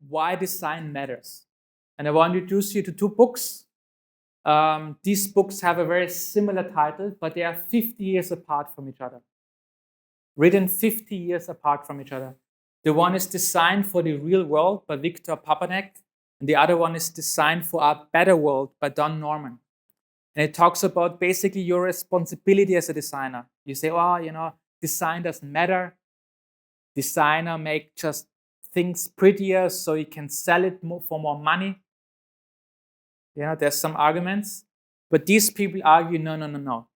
why design matters. And I want to introduce you to two books. These books have a very similar title, but they are 50 years apart from each other. Written 50 years apart from each other. The one is Design for the Real World by Victor Papanek, and the other one is Design for a Better World by Don Norman. And it talks about basically your responsibility as a designer. You say, oh, design doesn't matter. Designer make just things prettier so you can sell it for more money. There's some arguments. But these people argue, no.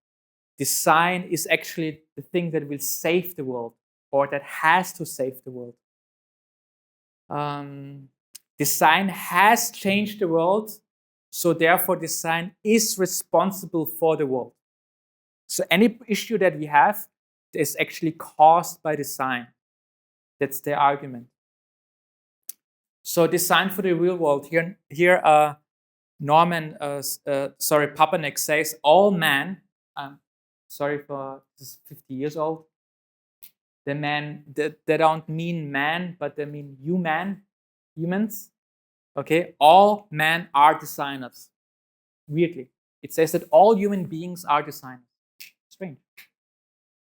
Design is actually the thing that will save the world, or that has to save the world. Design has changed the world, so therefore design is responsible for the world. So any issue that we have is actually caused by design. That's their argument. So Design for the Real World. Here Papanek says all men, sorry for this 50 years old, the men, they don't mean man, but they mean humans. Okay, all men are designers. Weirdly, it says that all human beings are designers. Strange.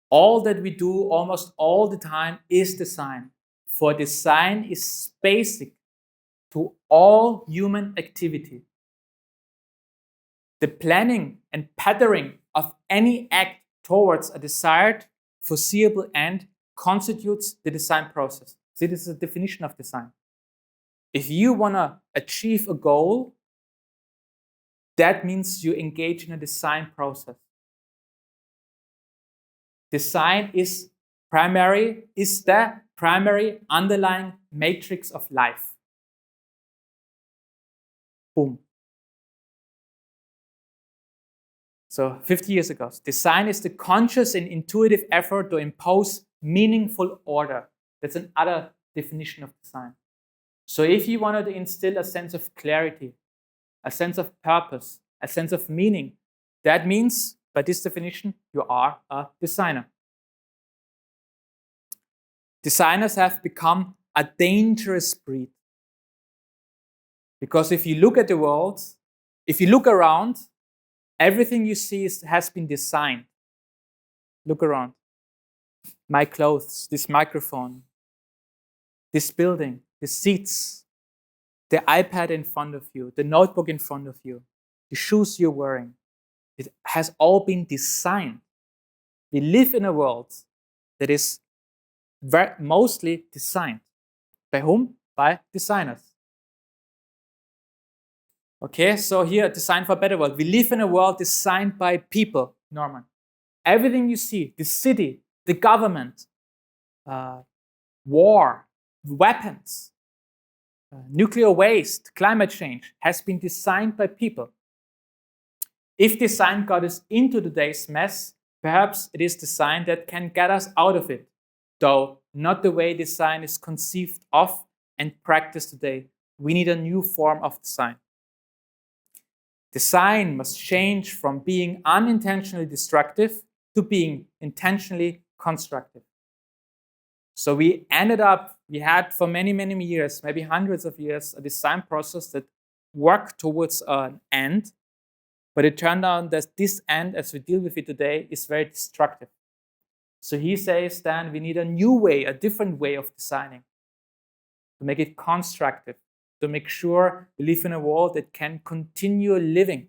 All that we do almost all the time is design. For design is basic to all human activity. The planning and patterning of any act towards a desired, foreseeable end constitutes the design process. See, this is a definition of design. If you want to achieve a goal, that means you engage in a design process. Design is the primary underlying matrix of life. Boom. So 50 years ago, design is the conscious and intuitive effort to impose meaningful order. That's another definition of design. So if you wanted to instill a sense of clarity, a sense of purpose, a sense of meaning, that means, by this definition, you are a designer. Designers have become a dangerous breed. Because if you look at the world, if you look around, everything you see has been designed. Look around. My clothes, this microphone, this building, the seats, the iPad in front of you, the notebook in front of you, the shoes you're wearing. It has all been designed. We live in a world that is mostly designed. By whom? By designers. Okay, so here, Design for a Better World. We live in a world designed by people, Norman. Everything you see, the city, the government, war, weapons, nuclear waste, climate change, has been designed by people. If design got us into today's mess, perhaps it is design that can get us out of it, though not the way design is conceived of and practiced today. We need a new form of design. Design must change from being unintentionally destructive to being intentionally constructive. So we had for many, many years, maybe hundreds of years, a design process that worked towards an end, but it turned out that this end, as we deal with it today, is very destructive. So he says then we need a new way, a different way of designing to make it constructive, to make sure we live in a world that can continue living,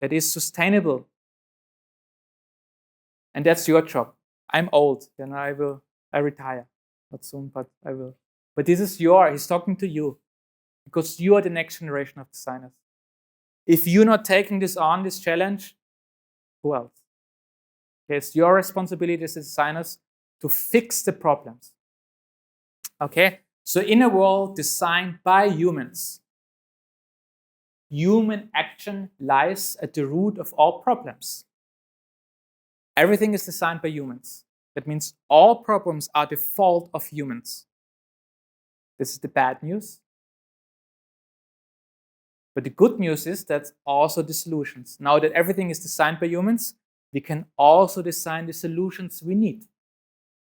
that is sustainable. And that's your job. I'm old, and I retire. Not soon, but I will. But he's talking to you, because you are the next generation of designers. If you're not taking this challenge, who else? It's your responsibility as designers to fix the problems. Okay? So in a world designed by humans, human action lies at the root of all problems. Everything is designed by humans. That means all problems are the fault of humans. This is the bad news. But the good news is that's also the solutions. Now that everything is designed by humans, we can also design the solutions we need.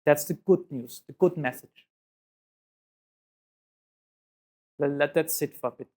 That's the good news, the good message. Let that sit for a bit.